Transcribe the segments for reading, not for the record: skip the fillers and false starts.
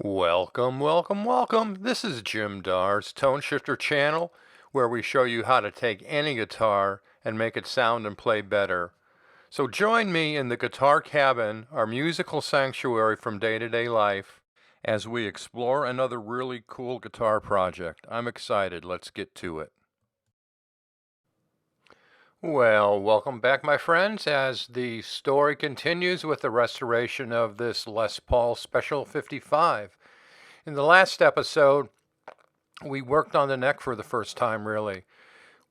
Welcome, welcome, welcome. This is Jim Dar's Tone Shifter channel, where we show you how to take any guitar and make it sound and play better. So join me in the Guitar Cabin, our musical sanctuary from day-to-day life, as we explore another really cool guitar project. I'm excited. Let's get to it. Well, welcome back, my friends, as the story continues with the restoration of this Les Paul Special 55. In the last episode, we worked on the neck for the first time, really.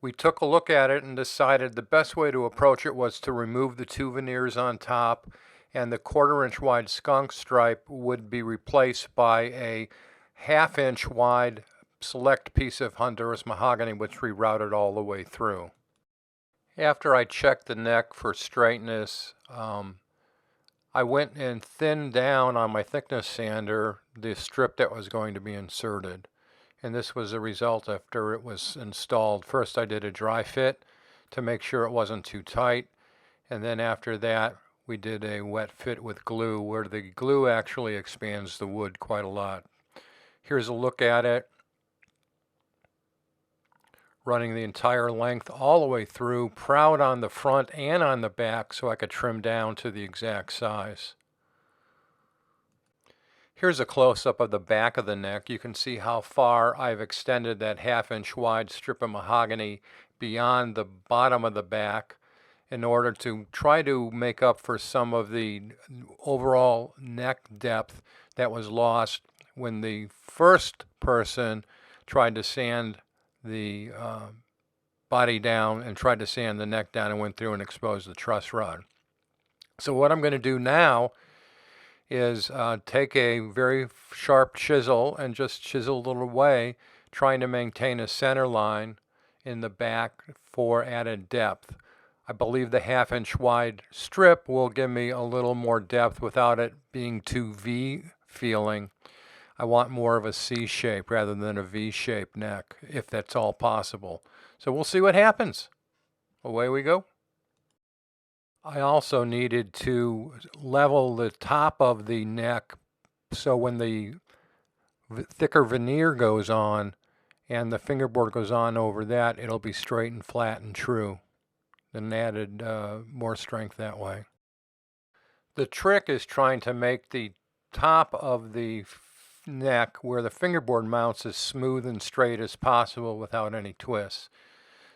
We took a look at it and decided the best way to approach it was to remove the two veneers on top, and the 1/4 inch wide skunk stripe would be replaced by a 1/2 inch wide select piece of Honduras mahogany, which we routed all the way through. After I checked the neck for straightness, I went and thinned down on my thickness sander the strip that was going to be inserted. And this was the result after it was installed. First I did a dry fit to make sure it wasn't too tight. And then after that, we did a wet fit with glue, where the glue actually expands the wood quite a lot. Here's a look at it, running the entire length all the way through, proud on the front and on the back so I could trim down to the exact size. Here's a close-up of the back of the neck. You can see how far I've extended that 1/2 inch wide strip of mahogany beyond the bottom of the back in order to try to make up for some of the overall neck depth that was lost when the first person tried to sand the body down and tried to sand the neck down and went through and exposed the truss rod. So what I'm going to do now is take a very sharp chisel and just chisel it away, trying to maintain a center line in the back for added depth. I believe the 1/2 inch wide strip will give me a little more depth without it being too V feeling. I want more of a C shape rather than a V shaped neck, if that's all possible. So we'll see what happens. Away we go. I also needed to level the top of the neck so when the thicker veneer goes on and the fingerboard goes on over that, it'll be straight and flat and true. And added more strength that way. The trick is trying to make the top of the neck where the fingerboard mounts as smooth and straight as possible without any twists.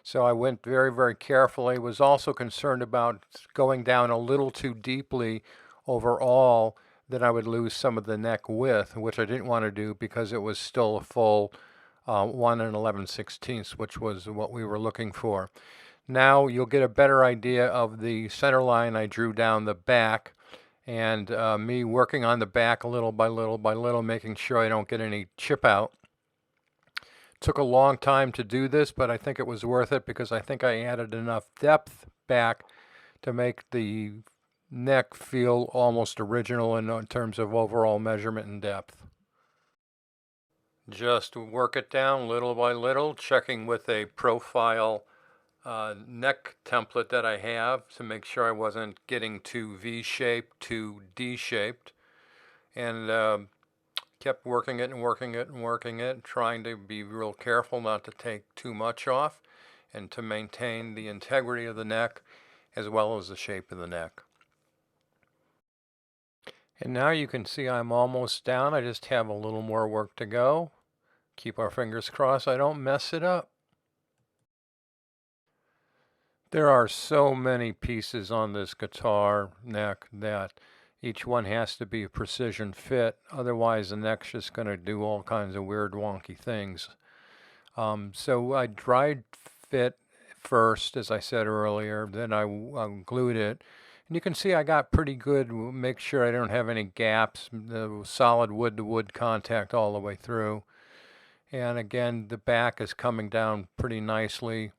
So I went very, very carefully. Was also concerned about going down a little too deeply overall, that I would lose some of the neck width, which I didn't want to do because it was still a full 1 11/16, which was what we were looking for. Now you'll get a better idea of the center line I drew down the back, and me working on the back little by little by little, making sure I don't get any chip out. Took a long time to do this, but I think it was worth it because I think I added enough depth back to make the neck feel almost original in terms of overall measurement and depth. Just work it down little by little, checking with a profile neck template that I have to make sure I wasn't getting too V-shaped, too D-shaped, and kept working it and working it and working it, trying to be real careful not to take too much off and to maintain the integrity of the neck as well as the shape of the neck. And now you can see I'm almost down. I just have a little more work to go. Keep our fingers crossed I don't mess it up. There are so many pieces on this guitar neck that each one has to be a precision fit. Otherwise, the neck's just going to do all kinds of weird, wonky things. So I dried fit first, as I said earlier. Then I glued it. And you can see I got pretty good. Make sure I don't have any gaps. The solid wood-to-wood contact all the way through. And again, the back is coming down pretty nicely.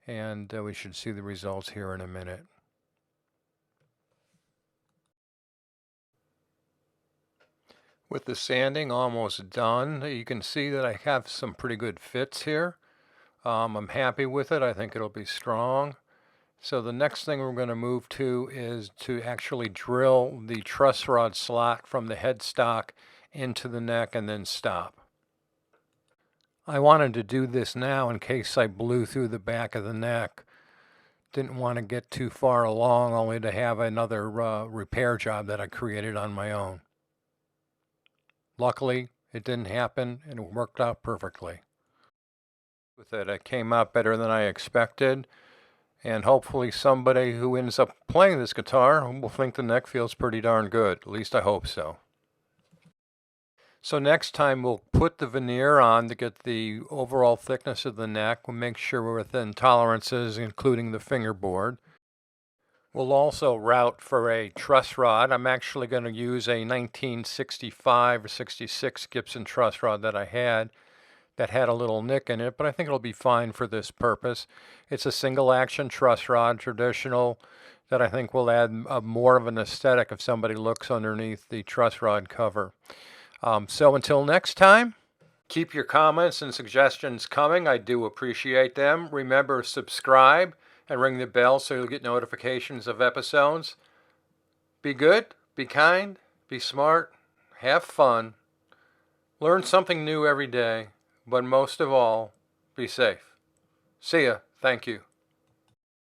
And we should see the results here in a minute. With the sanding almost done, you can see that I have some pretty good fits here. I'm happy with it. I think it'll be strong. So the next thing we're going to move to is to actually drill the truss rod slot from the headstock into the neck and then stop. I wanted to do this now in case I blew through the back of the neck. Didn't want to get too far along only to have another repair job that I created on my own. Luckily, it didn't happen and it worked out perfectly. With it came out better than I expected, and hopefully somebody who ends up playing this guitar will think the neck feels pretty darn good. At least I hope so. So next time we'll put the veneer on to get the overall thickness of the neck. We'll make sure we're within tolerances, including the fingerboard. We'll also route for a truss rod. I'm actually going to use a 1965 or 66 Gibson truss rod that I had that had a little nick in it, but I think it'll be fine for this purpose. It's a single action truss rod, traditional, that I think will add more of an aesthetic if somebody looks underneath the truss rod cover. So until next time, keep your comments and suggestions coming. I do appreciate them. Remember, subscribe and ring the bell so you'll get notifications of episodes. Be good, be kind, be smart, have fun, learn something new every day, but most of all, be safe. See ya. Thank you.